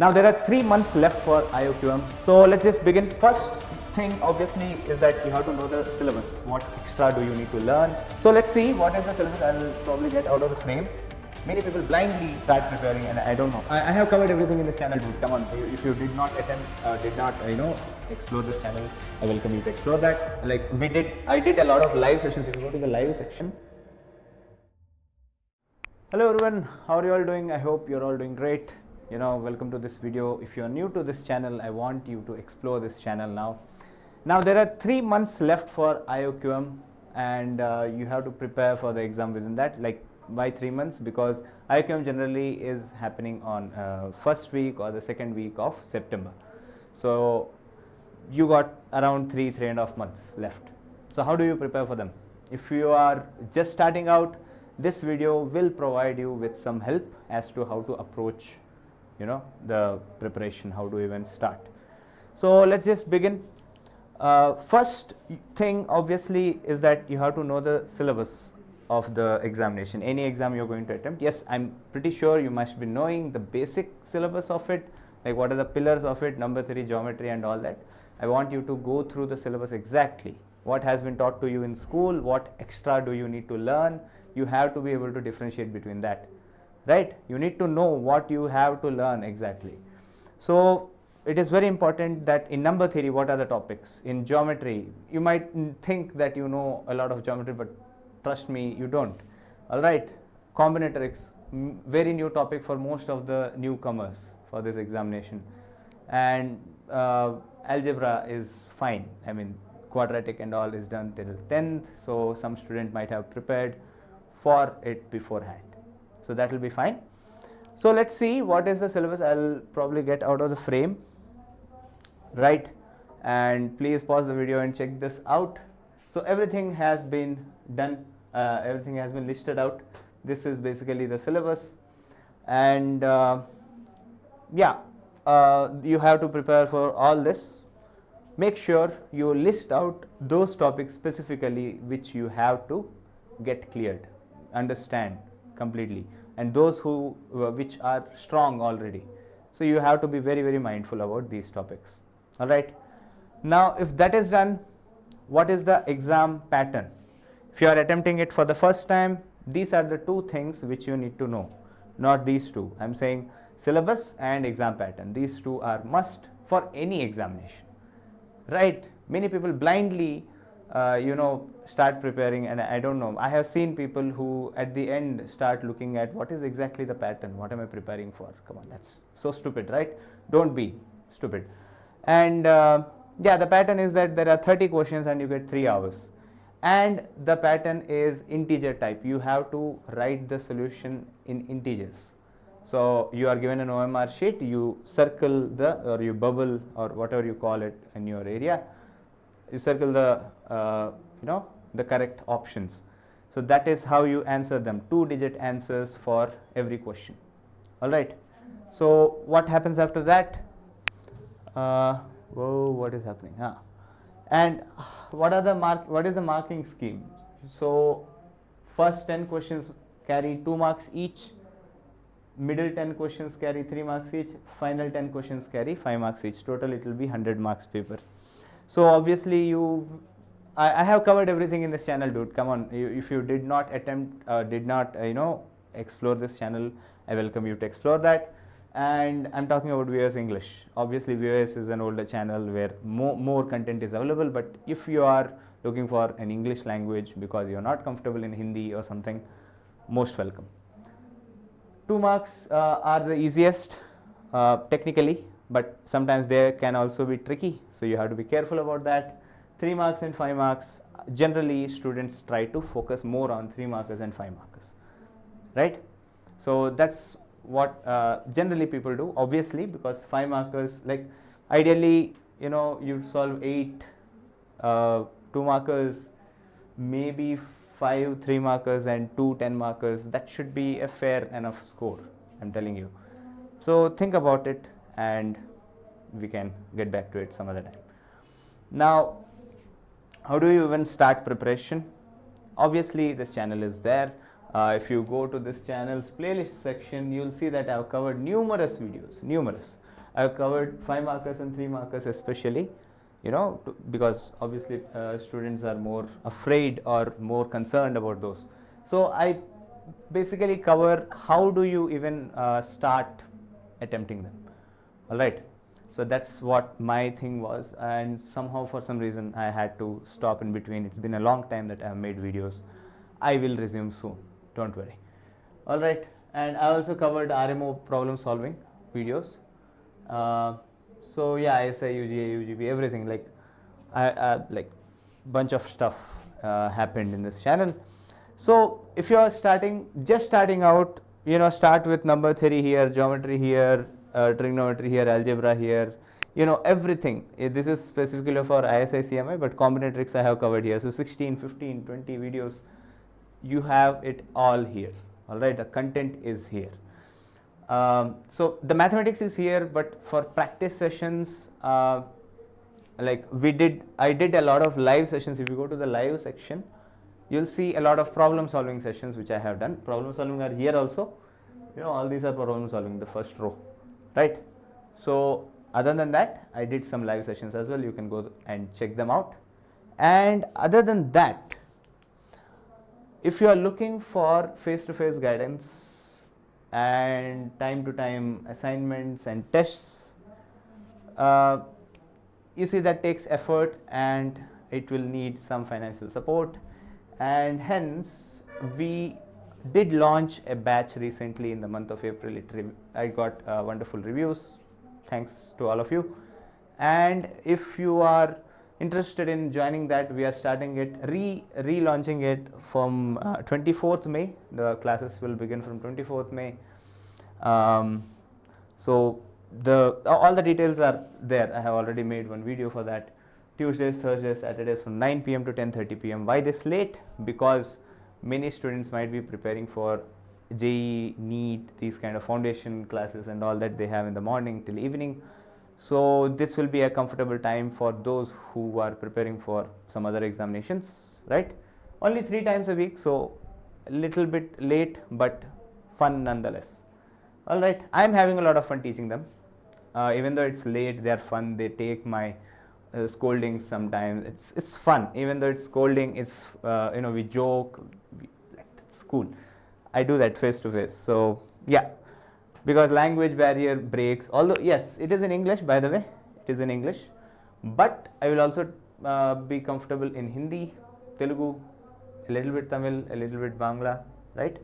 Now there are 3 months left for IOQM. So let's just begin. First thing obviously is that you have to know the syllabus. What extra do you need to learn? So let's see what is the syllabus. I will probably get out of the frame. Many people blindly start preparing and I don't know. I have covered everything in this channel, dude. Come on. If you did not explore this channel, I welcome you to explore that. Like I did a lot of live sessions. If you go to the live section. Hello everyone, how are you all doing? I hope you're all doing great. Welcome to this video. If you're new to this channel, I want you to explore this channel now. Now there are 3 months left for IOQM and you have to prepare for the exam within that. Like why 3 months? Because IOQM generally is happening on first week or the second week of September. So you got around 3.5 months left. So how do you prepare for them? If you are just starting out, this video will provide you with some help as to how to approach the preparation, how to even start. So let's just begin. First thing obviously is that you have to know the syllabus of the examination. Any exam you're going to attempt. Yes, I'm pretty sure you must be knowing the basic syllabus of it, like what are the pillars of it, number 3, geometry and all that. I want you to go through the syllabus exactly. What has been taught to you in school, what extra do you need to learn. You have to be able to differentiate between that, right? You need to know what you have to learn exactly. So it is very important that in number theory, what are the topics? In geometry, you might think that you know a lot of geometry, but trust me, you don't. All right, combinatorics, very new topic for most of the newcomers for this examination. And algebra is fine. I mean, quadratic and all is done till 10th. So some student might have prepared for it beforehand. So that will be fine. So let's see what is the syllabus. I'll probably get out of the frame, right? And please pause the video and check this out. So everything has been done. Everything has been listed out. This is basically the syllabus. And you have to prepare for all this. Make sure you list out those topics specifically which you have to get cleared, understand completely, and those which are strong already. So you have to be very, very mindful about these topics. All right. Now, if that is done, what is the exam pattern? If you are attempting it for the first time, these are the two things which you need to know, not these two. I'm saying syllabus and exam pattern. These two are must for any examination, right? Many people blindly start preparing, and I don't know. I have seen people who at the end start looking at what is exactly the pattern, what am I preparing for? Come on, that's so stupid, right? Don't be stupid. And the pattern is that there are 30 questions and you get 3 hours. And the pattern is integer type. You have to write the solution in integers. So you are given an OMR sheet, you circle or you bubble or whatever you call it in your area. You circle the the correct options. So that is how you answer them. 2-digit answers for every question. All right. So what happens after that? What is happening? And what is the marking scheme? So first 10 questions carry 2 marks each. Middle 10 questions carry 3 marks each. Final 10 questions carry 5 marks each. Total it will be 100 marks paper. So obviously I have covered everything in this channel, dude. Come on, if you did not attempt, explore this channel, I welcome you to explore that. And I'm talking about VOS English. Obviously VOS is an older channel where more content is available, but if you are looking for an English language because you're not comfortable in Hindi or something, most welcome. 2 marks are the easiest technically, but sometimes they can also be tricky, so you have to be careful about that. 3 marks and 5 marks, generally students try to focus more on 3 markers and 5 markers, right? So that's what generally people do, obviously, because 5 markers, like ideally you'd solve 8 2 markers, maybe 5 3 markers and 2 10 markers. That should be a fair enough score, I'm telling you. So think about it and we can get back to it some other time. Now, how do you even start preparation? Obviously this channel is there. If you go to this channel's playlist section, you'll see that I've covered numerous videos, numerous. I've covered 5 markers and 3 markers especially, you know, because obviously students are more afraid or more concerned about those. So I basically cover how do you even start attempting them. All right. So that's what my thing was, and somehow for some reason I had to stop in between. It's been a long time that I have made videos. I will resume soon, don't worry. All right. And I also covered RMO problem solving videos. So yeah, ISI, UGA, UGB, everything, like like bunch of stuff happened in this channel. So if you are just starting out, you know, start with number theory here, geometry here, trigonometry here, algebra here, you know, everything. This is specifically for ISI CMI, but combinatorics I have covered here. So 16, 15, 20 videos, you have it all here. All right, the content is here. So the mathematics is here, but for practice sessions, like I did a lot of live sessions. If you go to the live section, you'll see a lot of problem solving sessions which I have done. Problem solving are here also. You know, all these are problem solving, the first row, right? So other than that, I did some live sessions as well. You can go and check them out. And other than that, if you are looking for face-to-face guidance and time-to-time assignments and tests, you see that takes effort and it will need some financial support, and hence we did launch a batch recently in the month of April. I got wonderful reviews, thanks to all of you. And if you are interested in joining that, we are starting it, relaunching it from 24th May. The classes will begin from 24th May. So all the details are there. I have already made one video for that. Tuesdays, Thursdays, Saturdays from 9 p.m. to 10:30 p.m. Why this late? Because many students might be preparing for JEE, NEET, these kind of foundation classes and all that they have in the morning till evening. So this will be a comfortable time for those who are preparing for some other examinations, right? Only 3 times a week, so a little bit late, but fun nonetheless. All right, I'm having a lot of fun teaching them. Even though it's late, they're fun. They take my scoldings sometimes. It's fun. Even though it's scolding, it's you know, we joke. That's cool. I do that face to face. So yeah. Because language barrier breaks, although yes, it is in English, by the way, it is in English, but I will also be comfortable in Hindi, Telugu, a little bit Tamil, a little bit Bangla, right?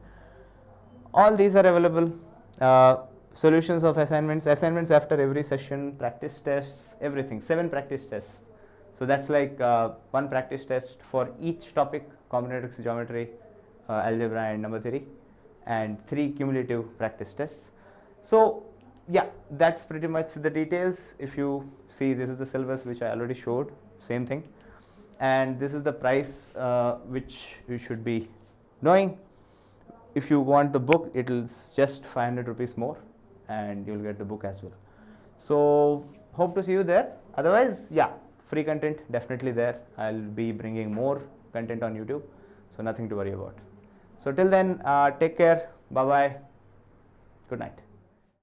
All these are available. Solutions of assignments after every session, practice tests, everything, 7 practice tests. So that's like 1 practice test for each topic, combinatorics, geometry, algebra and number theory, and 3 cumulative practice tests. So yeah, that's pretty much the details. If you see, this is the syllabus which I already showed, same thing, and this is the price which you should be knowing. If you want the book, it is just 500 rupees more and you'll get the book as well. So hope to see you there. Otherwise, yeah, free content definitely there. I'll be bringing more content on YouTube, so nothing to worry about. So till then, take care, bye bye, good night.